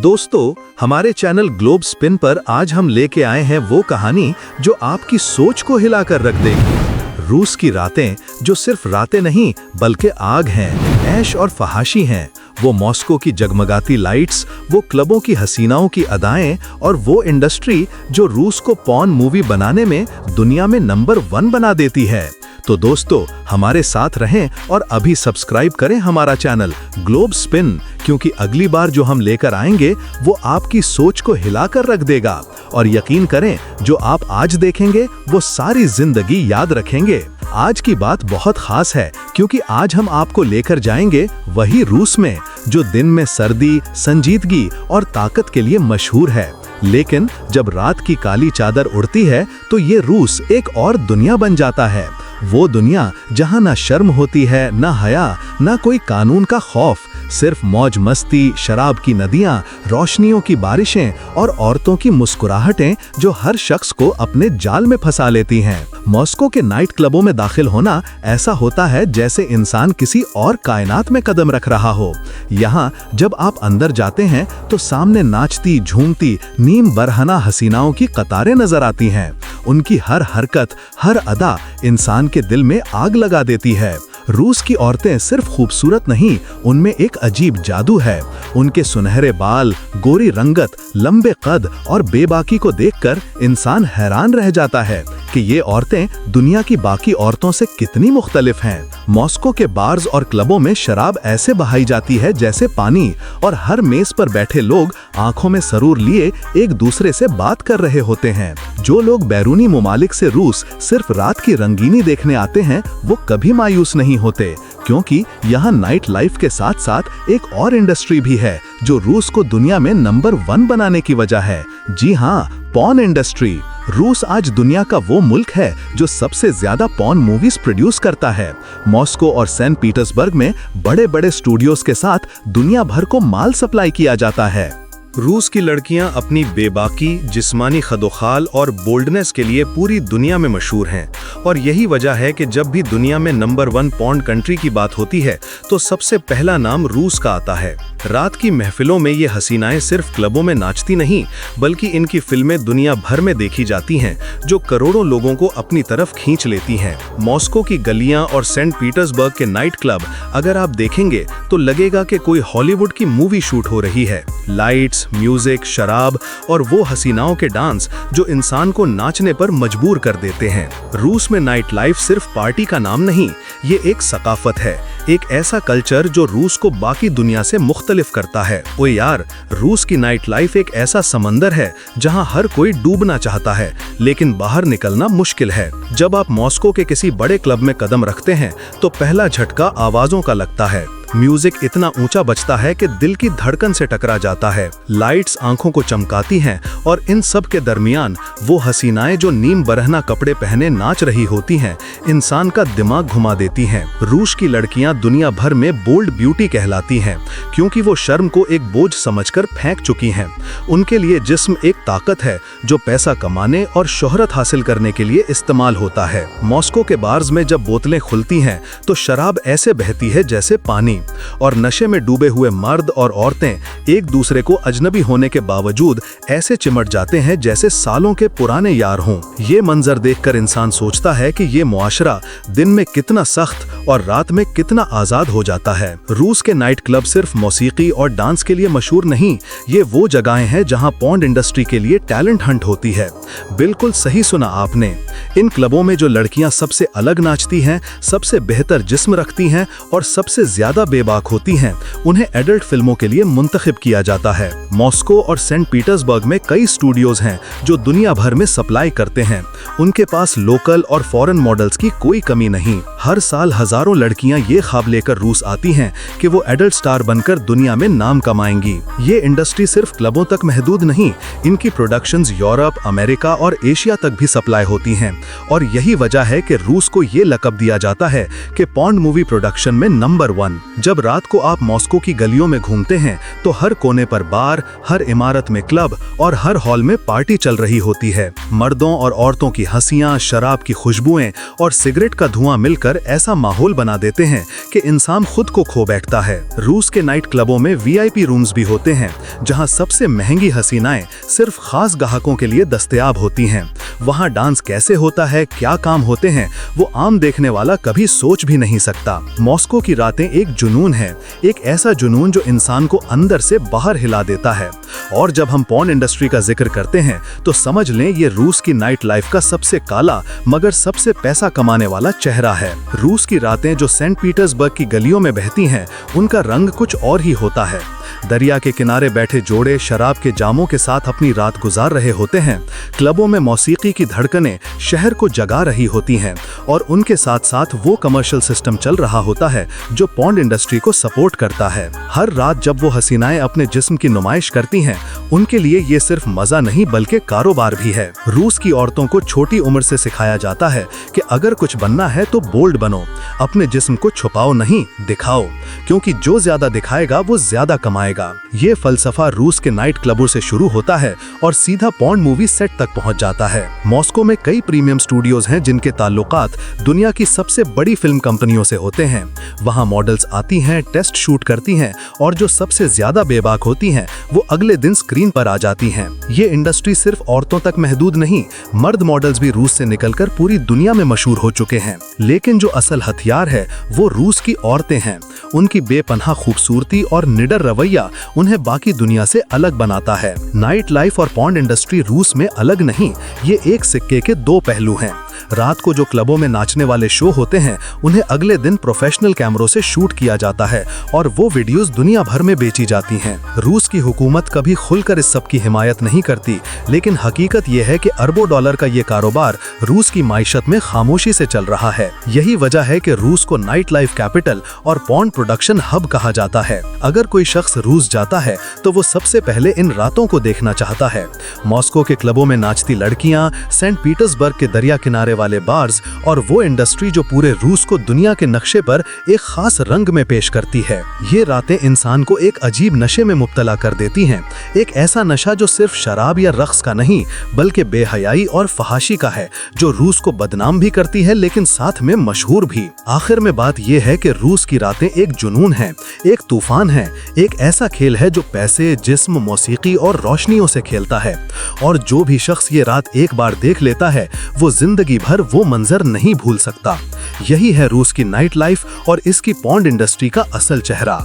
दोस्तों, हमारे channel globe spin पर आज हम लेके आए हैं वो कहानी जो आपकी सोच को हिलाकर रख देगी। रूस की रातें जो सिर्फ रातें नहीं बल्कि आग हैं, ऐश और फहाशी हैं। वो मॉस्को की जगमगाती लाइट्स, वो क्लबों की हसीनाओं की अदाएं और वो इंडस्ट्री जो रूस को पॉर्न मूवी बनाने में दुनिया में नंबर 1 बना देती है। तो दोस्तों, हमारे साथ रहें और अभी सब्सक्राइब करें हमारा चैनल ग्लोब स्पिन, क्योंकि अगली बार जो हम लेकर आएंगे वो आपकी सोच को हिलाकर रख देगा। और यकीन करें, जो आप आज देखेंगे वो सारी जिंदगी याद रखेंगे। आज की बात बहुत खास है क्योंकि आज हम आपको लेकर जाएंगे वही रूस में जो दिन में सर्दी, संजीदगी और ताकत के लिए मशहूर है। लेकिन जब रात की काली चादर उड़ती है तो ये रूस एक और दुनिया बन जाता है। वो दुनिया जहां ना शर्म होती है, ना हया, ना कोई कानून का खौफ, सिर्फ मौज मस्ती, शराब की नदियां, रोशनियों की बारिशें और औरतों की मुस्कुराहटें जो हर शख्स को अपने जाल में फंसा लेती हैं। मॉस्को के नाइट क्लबों में दाखिल होना ऐसा होता है जैसे इंसान किसी और कायनात में कदम रख रहा हो। यहाँ जब आप अंदर जाते हैं तो सामने नाचती, झूमती, नीम बरहना हसीनाओं की कतारें नजर आती हैं। उनकी हर हरकत, हर अदा इंसान के दिल में आग लगा देती है। रूस की औरतें सिर्फ खूबसूरत नहीं, उनमें एक अजीब जादू है। उनके सुनहरे बाल, गोरी रंगत, लंबे कद और बेबाकी को देखकर इंसान हैरान रह जाता है कि ये औरतें दुनिया की बाकी औरतों से कितनी मुख्तलिफ हैं। मॉस्को के बार्स और क्लबों में शराब ऐसे बहाई जाती है जैसे पानी, और हर मेज पर बैठे लोग आंखों में सरूर लिए एक दूसरे से बात कर रहे होते हैं। जो लोग बैरूनी ममालिक से रूस सिर्फ रात की रंगीनी देखने आते हैं वो कभी मायूस नहीं होते, क्योंकि यहाँ नाइट लाइफ के साथ साथ एक और इंडस्ट्री भी है जो रूस को दुनिया में नंबर 1 बनाने की वजह है। जी हाँ, पॉर्न इंडस्ट्री। रूस आज दुनिया का वो मुल्क है जो सबसे ज्यादा पॉर्न मूवीज प्रोड्यूस करता है। मॉस्को और सेंट पीटर्सबर्ग में बड़े बड़े स्टूडियोज के साथ दुनिया भर को माल सप्लाई किया जाता है। रूस की लड़कियां अपनी बेबाकी, जिस्मानी खदोखाल और बोल्डनेस के लिए पूरी दुनिया में मशहूर हैं, और यही वजह है कि जब भी दुनिया में नंबर 1 पॉर्न कंट्री की बात होती है तो सबसे पहला नाम रूस का आता है। रात की महफिलों में ये हसीनाएं सिर्फ क्लबों में नाचती नहीं बल्कि इनकी फिल्में दुनिया भर में देखी जाती हैं, जो करोड़ों लोगों को अपनी तरफ खींच लेती हैं। मॉस्को की गलियां और सेंट पीटर्सबर्ग के नाइट क्लब अगर आप देखेंगे तो लगेगा कि कोई हॉलीवुड की मूवी शूट हो रही है। लाइट्स, म्यूजिक, शराब और वो हसीनाओं के डांस जो इंसान को नाचने पर मजबूर कर देते हैं। रूस में नाइट लाइफ सिर्फ पार्टी का नाम नहीं, ये एक सकाफत है, एक ऐसा कल्चर जो रूस को बाकी दुनिया से मुख्तलिफ करता है। ओ यार, रूस की नाइट लाइफ एक ऐसा समंदर है जहां हर कोई डूबना चाहता है लेकिन बाहर निकलना मुश्किल है। जब आप मॉस्को के किसी बड़े क्लब में कदम रखते हैं तो पहला झटका आवाजों का लगता है। म्यूजिक इतना ऊंचा बजता है कि दिल की धड़कन से टकरा जाता है। लाइट्स आंखों को चमकाती हैं और इन सब के दरमियान वो हसीनाएं जो नीम बरहना कपड़े पहने नाच रही होती हैं, इंसान का दिमाग घुमा देती हैं। रूस की लड़कियां दुनिया भर में बोल्ड ब्यूटी कहलाती हैं क्योंकि वो शर्म को एक बोझ समझकर फेंक चुकी हैं। उनके लिए जिस्म एक ताकत है जो पैसा कमाने और शोहरत हासिल करने के लिए इस्तेमाल होता है। मॉस्को के बार्स में जब बोतलें खुलती हैं तो शराब ऐसे बहती है जैसे पानी, और नशे में डूबे हुए मर्द और औरतें एक दूसरे को अजनबी होने के बावजूद ऐसे चिमट जाते हैं जैसे सालों के पुराने यार हों। ये मंजर देखकर इंसान सोचता है कि ये मुआशरा दिन में कितना सख्त और रात में कितना आजाद हो जाता है। रूस के नाइट क्लब सिर्फ मौसीकी और डांस के लिए मशहूर नहीं, ये वो जगहें हैं जहां पॉर्न इंडस्ट्री के लिए टैलेंट हंट होती है। बिल्कुल सही सुना आपने। इन क्लबों में जो लड़कियां सबसे अलग नाचती हैं, सबसे बेहतर जिस्म रखती हैं और सबसे ज्यादा बेबाक होती हैं, उन्हें एडल्ट फिल्मों के लिए मुंतखब किया जाता है। मॉस्को और सेंट पीटर्सबर्ग में कई स्टूडियोज हैं जो दुनिया भर में सप्लाई करते हैं। उनके पास लोकल और फॉरेन मॉडल्स की कोई कमी नहीं। हर साल हजारों लड़कियां ये ख्वाब लेकर रूस आती हैं कि वो एडल्ट स्टार बनकर दुनिया में नाम कमाएंगी। ये इंडस्ट्री सिर्फ क्लबों तक महदूद नहीं, इनकी प्रोडक्शंस यूरोप, अमेरिका और एशिया तक भी सप्लाई होती हैं, और यही वजह है कि रूस को ये लक़ब दिया जाता है कि पॉर्न मूवी प्रोडक्शन में नंबर 1। जब रात को आप मॉस्को की गलियों में घूमते हैं तो हर कोने पर बार, हर इमारत में क्लब और हर हॉल में पार्टी चल रही होती है। मर्दों और औरतों की हंसियां, शराब की खुशबुएं और सिगरेट का धुआं मिलकर ऐसा माहौल बना देते हैं कि इंसान खुद को खो बैठता है। रूस के नाइट क्लबों में वीआईपी रूम्स भी होते हैं, जहां सबसे महंगी हसीनाएं सिर्फ खास ग्राहकों के लिए दस्तयाब होती हैं। वहां डांस कैसे होता है, क्या काम होते हैं, वो आम देखने वाला कभी सोच भी नहीं सकता। मॉस्को की रातें एक जुनून है, एक ऐसा जुनून जो इंसान को अंदर से बाहर हिला देता है। और जब हम पॉर्न इंडस्ट्री का जिक्र करते हैं तो समझ लें ये रूस की नाइट लाइफ का सबसे काला मगर सबसे पैसा कमाने वाला चेहरा है। रूस की रातें जो सेंट पीटर्सबर्ग की गलियों में बहती हैं, उनका रंग कुछ और ही होता है। दरिया के किनारे बैठे जोड़े शराब के जामों के साथ अपनी रात गुजार रहे होते हैं। क्लबों में मौसीकी की धड़कनें शहर को जगा रही होती हैं और उनके साथ साथ वो कमर्शियल सिस्टम चल रहा होता है जो पॉर्न इंडस्ट्री को सपोर्ट करता है। हर रात जब वो हसीनाएं अपने जिस्म की नुमाइश करती हैं, उनके लिए ये सिर्फ मजा नहीं बल्कि कारोबार भी है। रूस की औरतों को छोटी उम्र से सिखाया जाता है कि अगर कुछ बनना है तो बोल्ड बनो, अपने जिस्म को छुपाओ नहीं, दिखाओ, क्योंकि जो ज्यादा दिखाएगा वो ज्यादा कमाएगा। ये फलसफा रूस के नाइट क्लबों से शुरू होता है और सीधा पॉर्न मूवी सेट तक पहुंच जाता है। मॉस्को में कई प्रीमियम स्टूडियोज हैं जिनके ताल्लुकात दुनिया की सबसे बड़ी फिल्म कंपनियों से होते हैं। वहां मॉडल्स आती हैं, टेस्ट शूट करती हैं और जो सबसे ज्यादा बेबाक होती हैं वो अगले दिन स्क्रीन पर आ जाती हैं। ये इंडस्ट्री सिर्फ औरतों तक महदूद नहीं, मर्द मॉडल्स भी रूस से निकलकर पूरी दुनिया में मशहूर हो चुके हैं। लेकिन जो असल हथियार है वो रूस की औरतें हैं। उनकी बेपनाह खूबसूरती और निडर रवैया उन्हें बाकी दुनिया से अलग बनाता है। नाइट लाइफ और पॉर्न इंडस्ट्री रूस में अलग नहीं, ये एक सिक्के के दो पहलू हैं। रात को जो क्लबों में नाचने वाले शो होते हैं, उन्हें अगले दिन प्रोफेशनल कैमरों से शूट किया जाता है और वो वीडियोस दुनिया भर में बेची जाती हैं। रूस की हुकूमत कभी खुलकर इस सब की हिमायत नहीं करती, लेकिन हकीकत ये है कि अरबों डॉलर का ये कारोबार रूस की माइशत में खामोशी से चल रहा है। यही वजह है कि रूस को नाइट लाइफ कैपिटल और पॉर्न प्रोडक्शन हब कहा जाता है। अगर कोई शख्स रूस जाता है तो वो सबसे पहले इन रातों को देखना चाहता है। मॉस्को के क्लबों में नाचती लड़कियां, सेंट पीटर्सबर्ग के दरिया किनारे वाले बार्स और वो इंडस्ट्री जो पूरे रूस को दुनिया के नक्शे पर एक खास रंग में पेश करती है। ये रातें इंसान को एक अजीब नशे में मुब्तला कर देती हैं, एक ऐसा नशा जो सिर्फ शराब या रक्स का नहीं बल्कि बेहयाई और फहाशी का है, जो रूस को बदनाम भी करती है लेकिन साथ में मशहूर भी। आखिर में बात यह है कि रूस की रातें एक जुनून है, एक तूफान है, एक ऐसा खेल है जो पैसे, जिस्म, मौसीकी और रोशनियों से खेलता है। और जो भी शख्स ये रात एक बार देख लेता है वो जिंदगी भर वो मंजर नहीं भूल सकता। यही है रूस की नाइट लाइफ और इसकी पॉर्न इंडस्ट्री का असल चेहरा।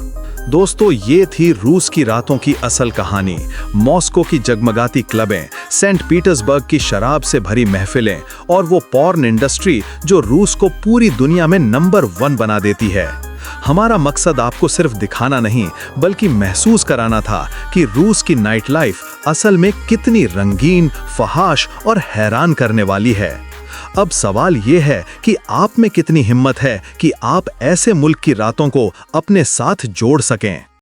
दोस्तों, ये थी रूस की रातों की असल कहानी। मॉस्को की जगमगाती क्लबें, सेंट पीटर्सबर्ग की शराब से भरी महफिलें और वो पॉर्न इंडस्ट्री जो रूस को पूरी दुनिया में नंबर 1 बना देती है। हमारा मकसद आपको सिर्फ दिखाना नहीं बल्कि महसूस कराना था कि रूस की नाइट लाइफ असल में कितनी रंगीन, फहाश और हैरान करने वाली है। अब सवाल ये है कि आप में कितनी हिम्मत है कि आप ऐसे मुल्क की रातों को अपने साथ जोड़ सकें।